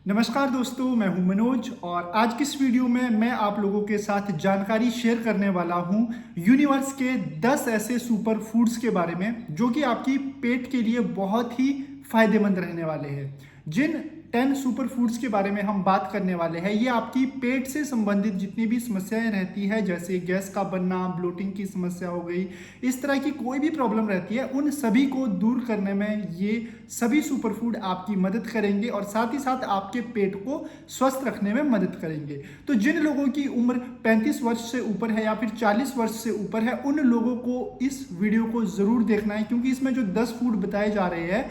नमस्कार दोस्तों, मैं हूं मनोज और आज की इस वीडियो में मैं आप लोगों के साथ जानकारी शेयर करने वाला हूं यूनिवर्स के 10 ऐसे सुपर फूड्स के बारे में जो कि आपकी पेट के लिए बहुत ही फायदेमंद रहने वाले हैं। जिन 10 सुपर फूड्स के बारे में हम बात करने वाले हैं, ये आपकी पेट से संबंधित जितनी भी समस्याएं रहती है, जैसे गैस का बनना, ब्लोटिंग की समस्या हो गई, इस तरह की कोई भी प्रॉब्लम रहती है, उन सभी को दूर करने में ये सभी सुपर फूड आपकी मदद करेंगे और साथ ही साथ आपके पेट को स्वस्थ रखने में मदद करेंगे। तो जिन लोगों की उम्र 35 वर्ष से ऊपर है या फिर 40 वर्ष से ऊपर है, उन लोगों को इस वीडियो को जरूर देखना है, क्योंकि इसमें जो 10 फूड बताए जा रहे हैं,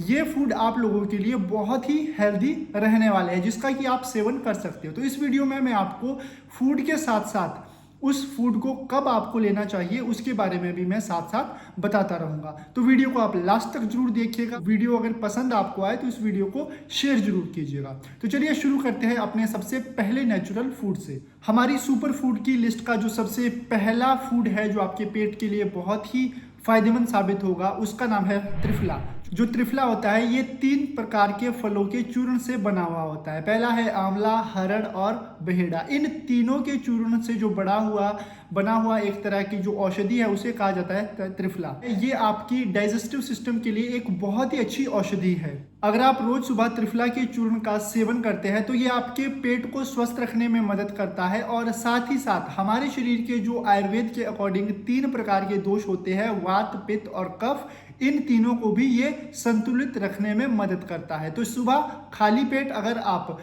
ये फूड आप लोगों के लिए बहुत ही हेल्दी रहने वाले हैं, जिसका कि आप सेवन कर सकते हो। तो इस वीडियो में मैं आपको फूड के साथ साथ उस फूड को कब आपको लेना चाहिए उसके बारे में भी मैं साथ साथ बताता रहूंगा। तो वीडियो को आप लास्ट तक जरूर देखिएगा। वीडियो अगर पसंद आपको आए तो इस वीडियो को शेयर जरूर कीजिएगा। तो चलिए शुरू करते हैं अपने सबसे पहले नेचुरल फूड से। हमारी सुपर फूड की लिस्ट का जो सबसे पहला फूड है जो आपके पेट के लिए बहुत ही फायदेमंद साबित होगा, उसका नाम है त्रिफला। जो त्रिफला होता है, ये 3 प्रकार के फलों के चूर्ण से बना हुआ होता है। पहला है आंवला, हरड़ और बहेड़ा। इन तीनों के चूर्ण से जो बना हुआ एक तरह की जो औषधि है, उसे कहा जाता है त्रिफला। ये आपकी डाइजेस्टिव सिस्टम के लिए एक बहुत ही अच्छी औषधि है। अगर आप रोज सुबह त्रिफला के चूर्ण का सेवन करते हैं तो ये आपके पेट को स्वस्थ रखने में मदद करता है और साथ ही साथ हमारे शरीर के जो आयुर्वेद के अकॉर्डिंग 3 प्रकार के दोष होते हैं, वात, पित्त और कफ, इन तीनों को भी ये संतुलित रखने में मदद करता है। तो सुबह खाली पेट अगर आप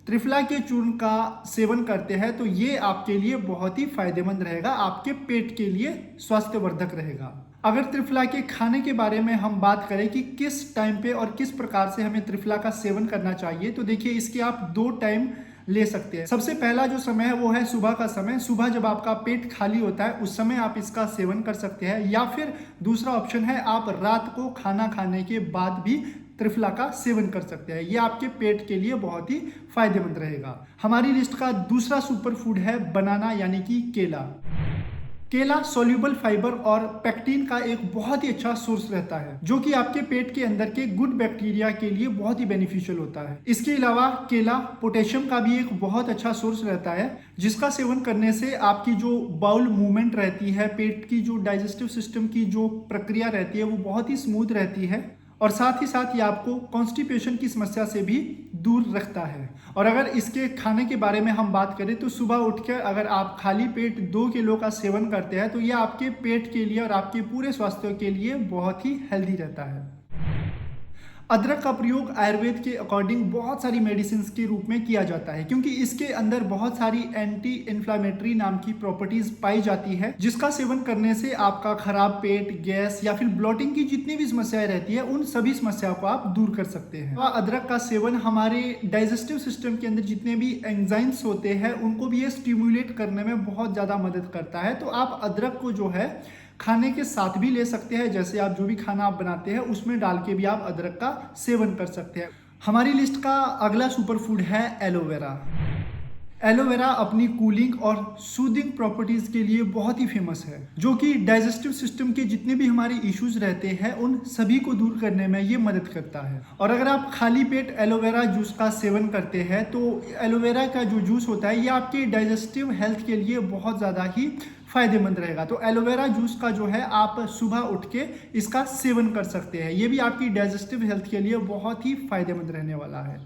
त्रिफला के चूर्ण का सेवन करते हैं तो ये आपके लिए बहुत ही फायदेमंद रहेगा, आपके पेट के लिए स्वास्थ्यवर्धक रहेगा। अगर त्रिफला के खाने के बारे में हम बात करें कि किस टाइम पे और किस प्रकार से हमें त्रिफला का सेवन करना चाहिए, तो देखिए इसके आप 2 टाइम ले सकते हैं। सबसे पहला जो समय है वो है सुबह का समय। सुबह जब आपका पेट खाली होता है उस समय आप इसका सेवन कर सकते हैं, या फिर दूसरा ऑप्शन है आप रात को खाना खाने के बाद भी त्रिफला का सेवन कर सकते हैं। ये आपके पेट के लिए बहुत ही फायदेमंद रहेगा। हमारी लिस्ट का दूसरा सुपर फूड है बनाना, यानी कि केला। केला सोल्यूबल फाइबर और पेक्टिन का एक बहुत ही अच्छा सोर्स रहता है, जो कि आपके पेट के अंदर के गुड बैक्टीरिया के लिए बहुत ही बेनिफिशियल होता है। इसके अलावा केला पोटेशियम का भी एक बहुत अच्छा सोर्स रहता है, जिसका सेवन करने से आपकी जो बाउल मूवमेंट रहती है, पेट की जो डाइजेस्टिव सिस्टम की जो प्रक्रिया रहती है, वो बहुत ही स्मूथ रहती है और साथ ही साथ ये आपको कॉन्स्टिपेशन की समस्या से भी दूर रखता है। और अगर इसके खाने के बारे में हम बात करें तो सुबह उठकर अगर आप खाली पेट 2 किलो का सेवन करते हैं तो ये आपके पेट के लिए और आपके पूरे स्वास्थ्य के लिए बहुत ही हेल्दी रहता है। अदरक का प्रयोग आयुर्वेद के अकॉर्डिंग बहुत सारी मेडिसिन के रूप में किया जाता है, क्योंकि इसके अंदर बहुत सारी एंटी इन्फ्लामेटरी नाम की प्रॉपर्टीज पाई जाती है, जिसका सेवन करने से आपका खराब पेट, गैस या फिर ब्लोटिंग की जितनी भी समस्याएं रहती है, उन सभी समस्याओं को आप दूर कर सकते हैं। अदरक का सेवन हमारे डाइजेस्टिव सिस्टम के अंदर जितने भी एंजाइम्स होते हैं उनको भी ये स्टिमुलेट करने में बहुत ज्यादा मदद करता है। तो आप अदरक को जो है खाने के साथ भी ले सकते हैं, जैसे आप जो भी खाना आप बनाते हैं उसमें डाल के भी आप अदरक का सेवन कर सकते हैं। हमारी लिस्ट का अगला सुपर फूड है एलोवेरा। एलोवेरा अपनी कूलिंग और सूदिंग प्रॉपर्टीज के लिए बहुत ही फेमस है, जो कि डाइजेस्टिव सिस्टम के जितने भी हमारे इश्यूज रहते हैं उन सभी को दूर करने में ये मदद करता है। और अगर आप खाली पेट एलोवेरा जूस का सेवन करते हैं तो एलोवेरा का जो जूस होता है ये आपके डाइजेस्टिव हेल्थ के लिए बहुत ज़्यादा ही फायदेमंद रहेगा। तो एलोवेरा जूस का जो है आप सुबह उठ के इसका सेवन कर सकते हैं। ये भी आपकी डाइजेस्टिव हेल्थ के लिए बहुत ही फायदेमंद रहने वाला है।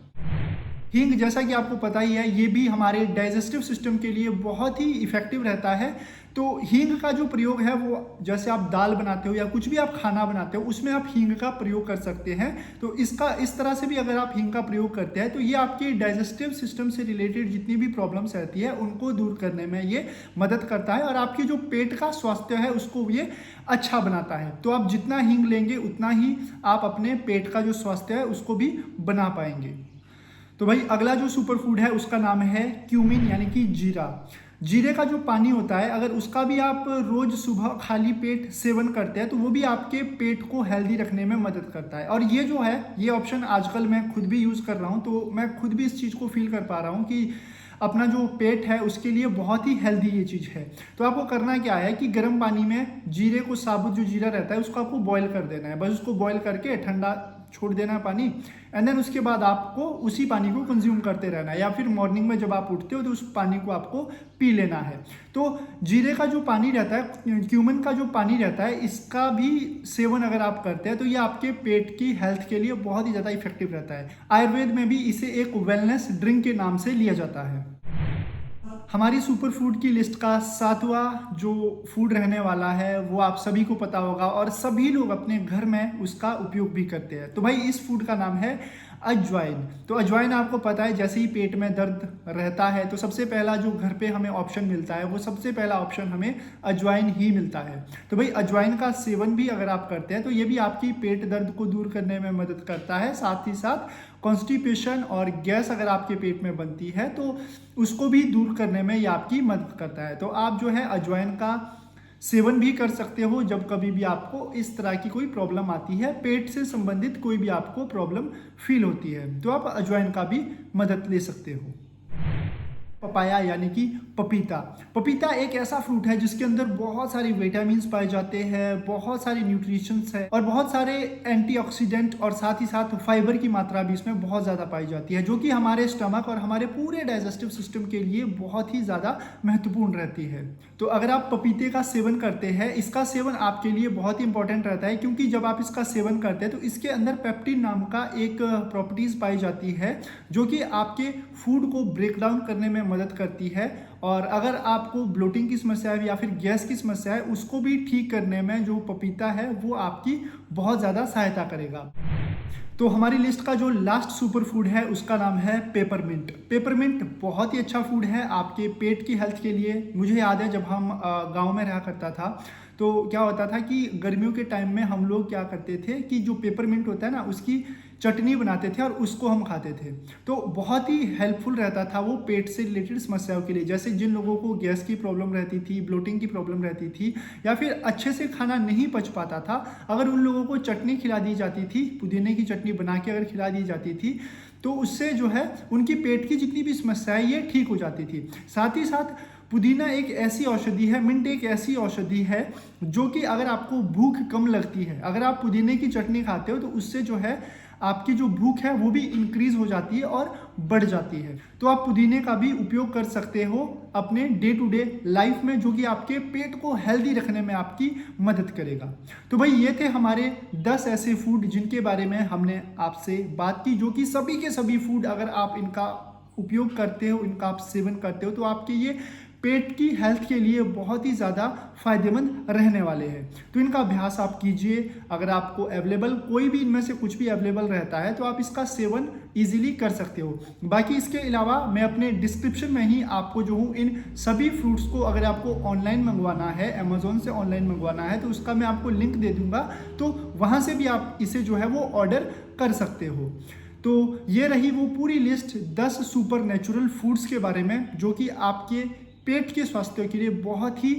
हींग, जैसा कि आपको पता ही है, ये भी हमारे डाइजेस्टिव सिस्टम के लिए बहुत ही इफेक्टिव रहता है। तो हींग का जो प्रयोग है वो जैसे आप दाल बनाते हो या कुछ भी आप खाना बनाते हो उसमें आप हींग का प्रयोग कर सकते हैं। तो इसका इस तरह से भी अगर आप हींग का प्रयोग करते हैं तो ये आपके डाइजेस्टिव सिस्टम से रिलेटेड जितनी भी प्रॉब्लम्स रहती है उनको दूर करने में ये मदद करता है और आपकी जो पेट का स्वास्थ्य है उसको ये अच्छा बनाता है। तो आप जितना हींग लेंगे उतना ही आप अपने पेट का जो स्वास्थ्य है उसको भी बना पाएंगे। तो भाई अगला जो सुपर फूड है उसका नाम है क्यूमिन, यानी कि जीरा। जीरे का जो पानी होता है अगर उसका भी आप रोज सुबह खाली पेट सेवन करते हैं तो वो भी आपके पेट को हेल्दी रखने में मदद करता है। और ये जो है ये ऑप्शन आजकल मैं खुद भी यूज़ कर रहा हूँ, तो मैं खुद भी इस चीज़ को फील कर पा रहा हूँ कि अपना जो पेट है उसके लिए बहुत ही हेल्दी ये चीज़ है। तो आपको करना क्या है कि गर्म पानी में जीरे को, साबुत जो जीरा रहता है उसको आपको बॉयल कर देना है। बस उसको बॉयल करके ठंडा छोड़ देना है पानी, एंड देन उसके बाद आपको उसी पानी को कंज्यूम करते रहना है, या फिर मॉर्निंग में जब आप उठते हो तो उस पानी को आपको पी लेना है। तो जीरे का जो पानी रहता है, क्यूमन का जो पानी रहता है, इसका भी सेवन अगर आप करते हैं तो ये आपके पेट की हेल्थ के लिए बहुत ही ज़्यादा इफेक्टिव रहता है। आयुर्वेद में भी इसे एक वेलनेस ड्रिंक के नाम से लिया जाता है। हमारी सुपर फूड की लिस्ट का 7वां जो फूड रहने वाला है वो आप सभी को पता होगा और सभी लोग अपने घर में उसका उपयोग भी करते हैं। तो भाई इस फूड का नाम है अजवाइन। तो अजवाइन आपको पता है, जैसे ही पेट में दर्द रहता है तो सबसे पहला जो घर पे हमें ऑप्शन मिलता है वो सबसे पहला ऑप्शन हमें अजवाइन ही मिलता है। तो भाई अजवाइन का सेवन भी अगर आप करते हैं तो ये भी आपकी पेट दर्द को दूर करने में मदद करता है। साथ ही साथ कॉन्स्टिपेशन और गैस अगर आपके पेट में बनती है तो उसको भी दूर करने में ये आपकी मदद करता है। तो आप जो है अजवाइन का सेवन भी कर सकते हो जब कभी भी आपको इस तरह की कोई प्रॉब्लम आती है, पेट से संबंधित कोई भी आपको प्रॉब्लम फील होती है तो आप अजवाइन का भी मदद ले सकते हो। पपाया यानी कि पपीता। पपीता एक ऐसा फ्रूट है जिसके अंदर बहुत सारे विटामिन्स पाए जाते हैं, बहुत सारे न्यूट्रिशंस है और बहुत सारे एंटीऑक्सीडेंट और साथ ही साथ फाइबर की मात्रा भी इसमें बहुत ज़्यादा पाई जाती है, जो कि हमारे स्टमक और हमारे पूरे डाइजेस्टिव सिस्टम के लिए बहुत ही ज़्यादा महत्वपूर्ण रहती है। तो अगर आप पपीते का सेवन करते हैं, इसका सेवन आपके लिए बहुत ही इंपॉर्टेंट रहता है, क्योंकि जब आप इसका सेवन करते हैं तो इसके अंदर पेप्टिन नाम का एक प्रॉपर्टीज पाई जाती है जो कि आपके फूड को ब्रेक डाउन करने में मदद करती है, और अगर आपको ब्लोटिंग की समस्या है या फिर गैस की समस्या है उसको भी ठीक करने में जो पपीता है वो आपकी बहुत ज़्यादा सहायता करेगा। तो हमारी लिस्ट का जो लास्ट सुपर फूड है उसका नाम है पेपरमिंट। पेपरमिंट बहुत ही अच्छा फूड है आपके पेट की हेल्थ के लिए। मुझे याद है जब हम गांव में रहा करता था तो क्या होता था कि गर्मियों के टाइम में हम लोग क्या करते थे कि जो पेपरमिंट होता है ना उसकी चटनी बनाते थे और उसको हम खाते थे। तो बहुत ही हेल्पफुल रहता था वो पेट से रिलेटेड समस्याओं के लिए, जैसे जिन लोगों को गैस की प्रॉब्लम रहती थी, ब्लोटिंग की प्रॉब्लम रहती थी, या फिर अच्छे से खाना नहीं पच पाता था, अगर उन लोगों को चटनी खिला दी जाती थी, पुदीने की चटनी बना के अगर खिला दी जाती थी तो उससे जो है उनकी पेट की जितनी भी समस्याएं ये ठीक हो जाती थी। साथ ही साथ पुदीना एक ऐसी औषधि है, मिंट एक ऐसी औषधि है जो कि अगर आपको भूख कम लगती है, अगर आप पुदीने की चटनी खाते हो तो उससे जो है आपकी जो भूख है वो भी इंक्रीज हो जाती है और बढ़ जाती है। तो आप पुदीने का भी उपयोग कर सकते हो अपने डे टू डे लाइफ में, जो कि आपके पेट को हेल्दी रखने में आपकी मदद करेगा। तो भाई ये थे हमारे 10 ऐसे फूड जिनके बारे में हमने आपसे बात की, जो कि सभी के सभी फूड अगर आप इनका उपयोग करते हो, इनका आप सेवन करते हो तो आपके ये पेट की हेल्थ के लिए बहुत ही ज़्यादा फायदेमंद रहने वाले हैं। तो इनका अभ्यास आप कीजिए। अगर आपको अवेलेबल कोई भी इनमें से कुछ भी अवेलेबल रहता है तो आप इसका सेवन इजीली कर सकते हो। बाकी इसके अलावा मैं अपने डिस्क्रिप्शन में ही आपको जो हूँ इन सभी फ्रूट्स को अगर आपको ऑनलाइन मंगवाना है, अमेजोन से ऑनलाइन मंगवाना है तो उसका मैं आपको लिंक दे दूँगा, तो वहाँ से भी आप इसे जो है वो ऑर्डर कर सकते हो। तो ये रही वो पूरी लिस्ट 10 सुपर नेचुरल फूड्स के बारे में जो कि आपके पेट के स्वास्थ्य के लिए बहुत ही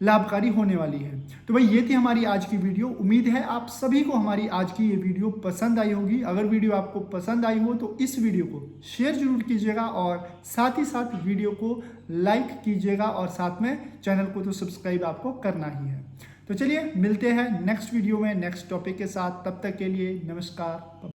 लाभकारी होने वाली है। तो भाई ये थी हमारी आज की वीडियो। उम्मीद है आप सभी को हमारी आज की ये वीडियो पसंद आई होगी। अगर वीडियो आपको पसंद आई हो तो इस वीडियो को शेयर जरूर कीजिएगा और साथ ही साथ वीडियो को लाइक कीजिएगा और साथ में चैनल को तो सब्सक्राइब आपको करना ही है। तो चलिए मिलते हैं नेक्स्ट वीडियो में नेक्स्ट टॉपिक के साथ। तब तक के लिए नमस्कार।